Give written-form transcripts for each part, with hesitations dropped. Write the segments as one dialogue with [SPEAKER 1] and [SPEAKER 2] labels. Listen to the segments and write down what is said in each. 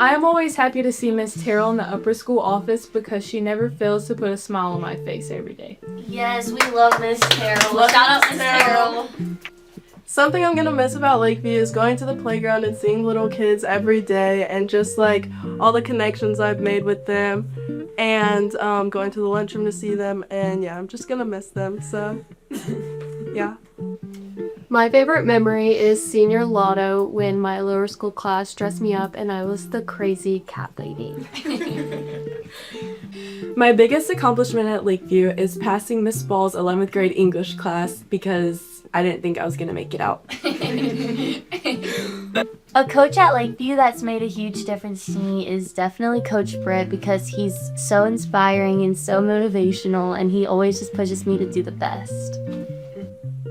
[SPEAKER 1] I'm always happy to see Miss Terrell in the upper school office because she never fails to put a smile on my face every day.
[SPEAKER 2] Yes, we love Miss Terrell. Shout out Miss Terrell.
[SPEAKER 3] Something I'm gonna miss about Lakeview is going to the playground and seeing little kids every day and just like all the connections I've made with them and going to the lunchroom to see them, and yeah, I'm just gonna miss them, so yeah.
[SPEAKER 4] My favorite memory is senior Lotto when my lower school class dressed me up and I was the crazy cat lady.
[SPEAKER 3] My biggest accomplishment at Lakeview is passing Miss Ball's 11th grade English class because I didn't think I was gonna make it out.
[SPEAKER 2] A coach at Lakeview that's made a huge difference to me is definitely Coach Britte because he's so inspiring and so motivational, and he always just pushes me to do the best.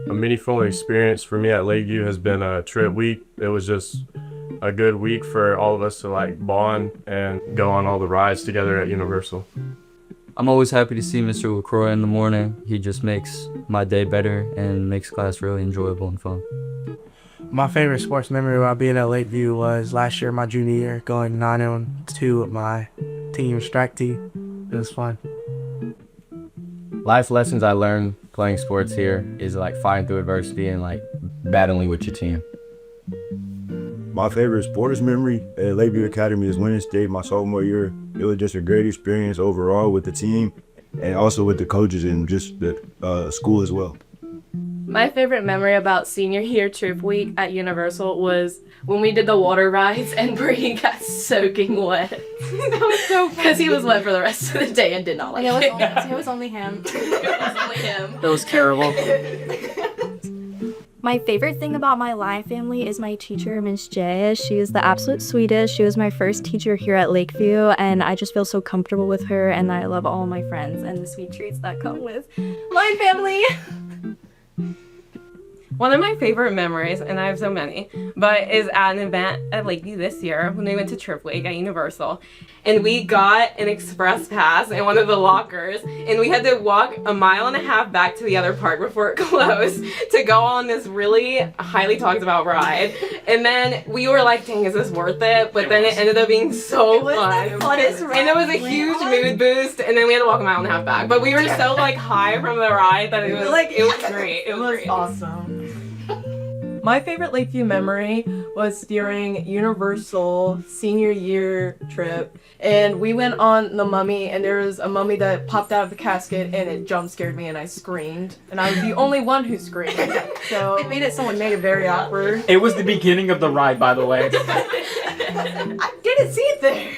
[SPEAKER 5] A meaningful experience for me at Lakeview has been a trip week. It was just a good week for all of us to like bond and go on all the rides together at Universal.
[SPEAKER 6] I'm always happy to see Mr. LeCroix in the morning. He just makes my day better and makes class really enjoyable and fun.
[SPEAKER 7] My favorite sports memory while being at Lakeview was last year, my junior year, going 9-2 with my team, track team. It was fun.
[SPEAKER 8] Life lessons I learned playing sports here is like fighting through adversity and like battling with your team.
[SPEAKER 9] My favorite sports memory at Lakeview Academy is winning state my sophomore year. It was just a great experience overall with the team and also with the coaches and just the school as well.
[SPEAKER 1] My favorite memory about senior year trip week at Universal was when we did the water rides and Brady got soaking wet.
[SPEAKER 3] That was so funny.
[SPEAKER 1] Because he was wet for the rest of the day and did not like it.
[SPEAKER 3] It was only him.
[SPEAKER 1] It was only him.
[SPEAKER 6] That was terrible.
[SPEAKER 10] My favorite thing about my Lion family is my teacher, Miss J. She is the absolute sweetest. She was my first teacher here at Lakeview, and I just feel so comfortable with her, and I love all my friends and the sweet treats that come with Lion family.
[SPEAKER 11] One of my favorite memories, and I have so many, but is at an event at Lakeview this year when we went to Trip Week at Universal. And we got an express pass in one of the lockers, and we had to walk 1.5 miles back to the other park before it closed to go on this really highly talked about ride. And then we were like, dang, is this worth it? But then it ended up being so fun. And it was a huge mood boost, and then we had to walk 1.5 miles back. But we were so like high from the ride that it was great. It was great.
[SPEAKER 3] Awesome. My favorite Lakeview memory was during Universal senior year trip, and we went on the mummy, and there was a mummy that popped out of the casket, and it jump scared me, and I screamed, and I was the only one who screamed. So it made it very awkward.
[SPEAKER 12] It was the beginning of the ride, by the way.
[SPEAKER 3] I didn't see it there.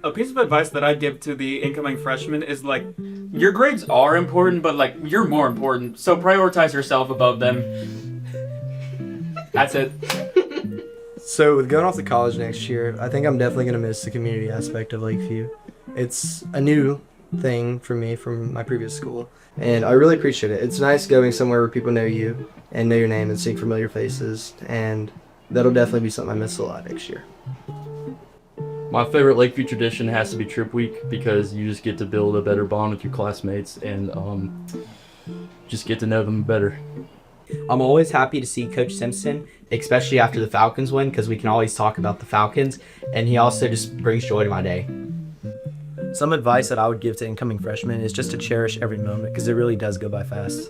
[SPEAKER 12] A piece of advice that I give to the incoming freshmen is like, your grades are important, but like, you're more important. So prioritize yourself above them. That's it.
[SPEAKER 13] So with going off to college next year, I think I'm definitely going to miss the community aspect of Lakeview. It's a new thing for me from my previous school, and I really appreciate it. It's nice going somewhere where people know you and know your name and seeing familiar faces, and that'll definitely be something I miss a lot next year.
[SPEAKER 6] My favorite Lakeview tradition has to be Trip Week because you just get to build a better bond with your classmates and just get to know them better.
[SPEAKER 14] I'm always happy to see Coach Simpson, especially after the Falcons win, because we can always talk about the Falcons, and he also just brings joy to my day.
[SPEAKER 13] Some advice that I would give to incoming freshmen is just to cherish every moment because it really does go by fast.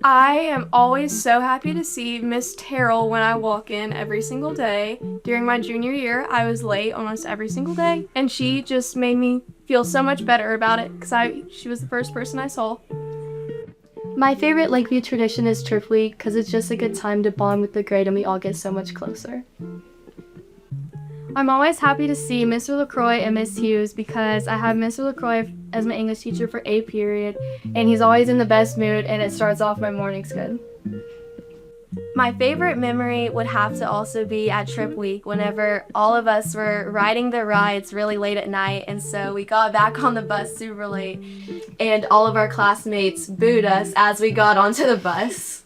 [SPEAKER 4] I am always so happy to see Miss Terrell when I walk in every single day. During my junior year, I was late almost every single day, and she just made me feel so much better about it because she was the first person I saw. My favorite Lakeview tradition is Trip Week because it's just a good time to bond with the grade and we all get so much closer. I'm always happy to see Mr. LeCroix and Miss Hughes because I have Mr. LeCroix as my English teacher for A period, and he's always in the best mood, and it starts off my mornings good. My favorite memory would have to also be at Trip Week whenever all of us were riding the rides really late at night, and so we got back on the bus super late, and all of our classmates booed us as we got onto the bus.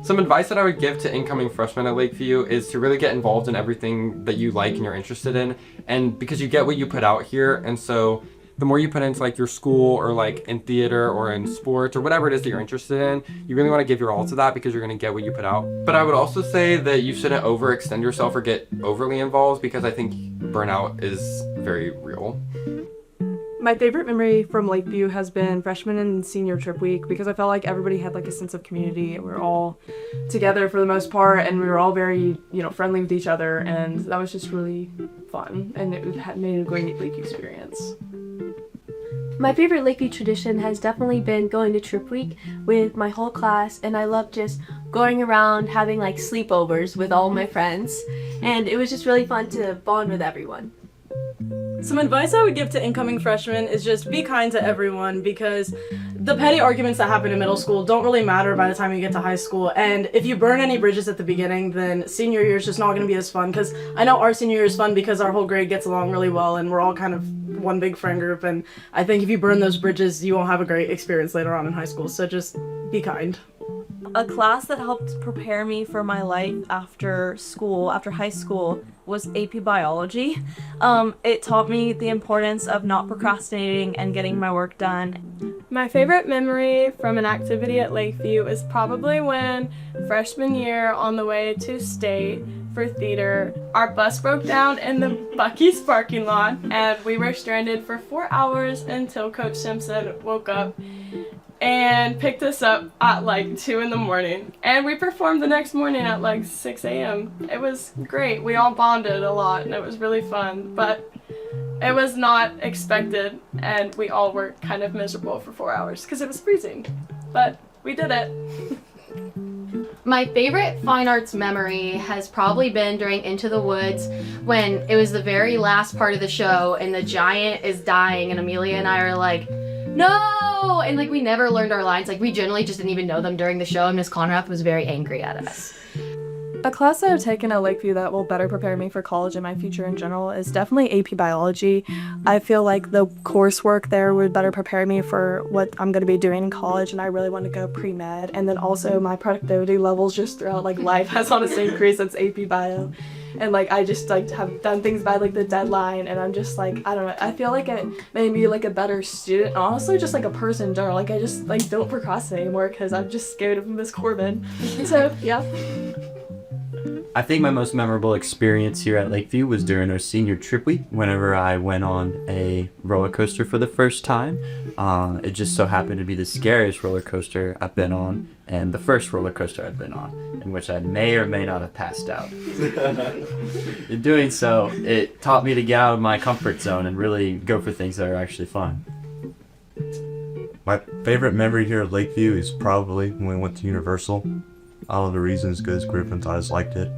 [SPEAKER 15] Some advice that I would give to incoming freshmen at Lakeview is to really get involved in everything that you like and you're interested in, and because you get what you put out here, and so the more you put into like your school or like in theater or in sports or whatever it is that you're interested in, you really want to give your all to that because you're going to get what you put out. But I would also say that you shouldn't overextend yourself or get overly involved because I think burnout is very real.
[SPEAKER 16] My favorite memory from Lakeview has been freshman and senior trip week because I felt like everybody had like a sense of community and we were all together for the most part and we were all very, friendly with each other, and that was just really fun and it had made a great Lakeview experience.
[SPEAKER 17] My favorite Lakeview tradition has definitely been going to trip week with my whole class, and I love just going around having like sleepovers with all my friends, and it was just really fun to bond with everyone.
[SPEAKER 18] Some advice I would give to incoming freshmen is just be kind to everyone, because the petty arguments that happen in middle school don't really matter by the time you get to high school. And if you burn any bridges at the beginning, then senior year is just not going to be as fun. Because I know our senior year is fun because our whole grade gets along really well and we're all kind of one big friend group. And I think if you burn those bridges, you won't have a great experience later on in high school. So just be kind.
[SPEAKER 19] A class that helped prepare me for my life after high school, was AP Biology. It taught me the importance of not procrastinating and getting my work done.
[SPEAKER 4] My favorite memory from an activity at Lakeview is probably when freshman year on the way to state for theater, our bus broke down in the Buc-ee's parking lot and we were stranded for 4 hours until Coach Simpson woke up and picked us up at like 2 in the morning. And we performed the next morning at like 6 a.m. It was great. We all bonded a lot and it was really fun, but it was not expected and we all were kind of miserable for 4 hours because it was freezing, but we did it.
[SPEAKER 2] My favorite fine arts memory has probably been during Into the Woods when it was the very last part of the show and the giant is dying and Amelia and I are like, no! And like we never learned our lines. Like we generally just didn't even know them during the show, and Miss Conrath was very angry at us.
[SPEAKER 10] A class that I've taken at Lakeview that will better prepare me for college and my future in general is definitely AP Biology. I feel like the coursework there would better prepare me for what I'm going to be doing in college, and I really want to go pre-med. And then also my productivity levels just throughout like life has honestly increased since AP Bio. And like I just like have done things by like the deadline, and I'm just like, I don't know, I feel like it made me like a better student, honestly just like a person in general. Like I just like don't procrastinate anymore because I'm just scared of Miss Corbin. So yeah.
[SPEAKER 6] I think my most memorable experience here at Lakeview was during our senior trip week, whenever I went on a roller coaster for the first time. It just so happened to be the scariest roller coaster I've been on, and the first roller coaster I've been on, in which I may or may not have passed out. In doing so, it taught me to get out of my comfort zone and really go for things that are actually fun.
[SPEAKER 5] My favorite memory here at Lakeview is probably when we went to Universal. All of the reasons because Gryphon, I just liked it.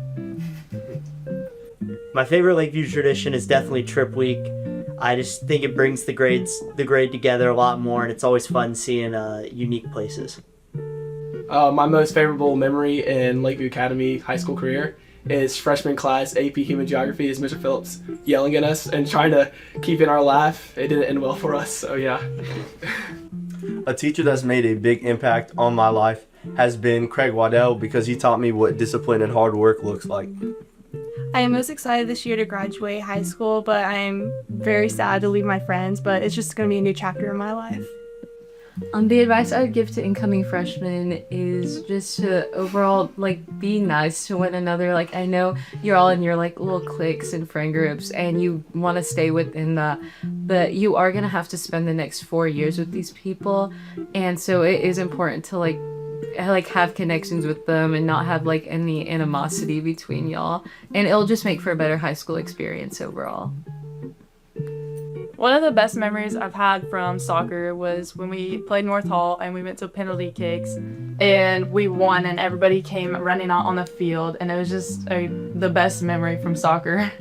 [SPEAKER 20] My favorite Lakeview tradition is definitely trip week. I just think it brings the grade together a lot more, and it's always fun seeing unique places.
[SPEAKER 21] My most favorable memory in Lakeview Academy high school career is freshman class AP Human Geography is Mr. Phillips yelling at us and trying to keep in our laugh. It didn't end well for us, so yeah.
[SPEAKER 22] A teacher that's made a big impact on my life has been Craig Waddell, because he taught me what discipline and hard work looks like.
[SPEAKER 10] I am most excited this year to graduate high school, but I am very sad to leave my friends, but it's just going to be a new chapter in my life.
[SPEAKER 1] The advice I would give to incoming freshmen is just to overall be nice to one another. Like I know you're all in your little cliques and friend groups and you want to stay within that, but you are gonna have to spend the next 4 years with these people, and so it is important to have connections with them and not have any animosity between y'all, and it'll just make for a better high school experience overall.
[SPEAKER 23] One of the best memories I've had from soccer was when we played North Hall and we went to penalty kicks and we won and everybody came running out on the field, and it was just the best memory from soccer.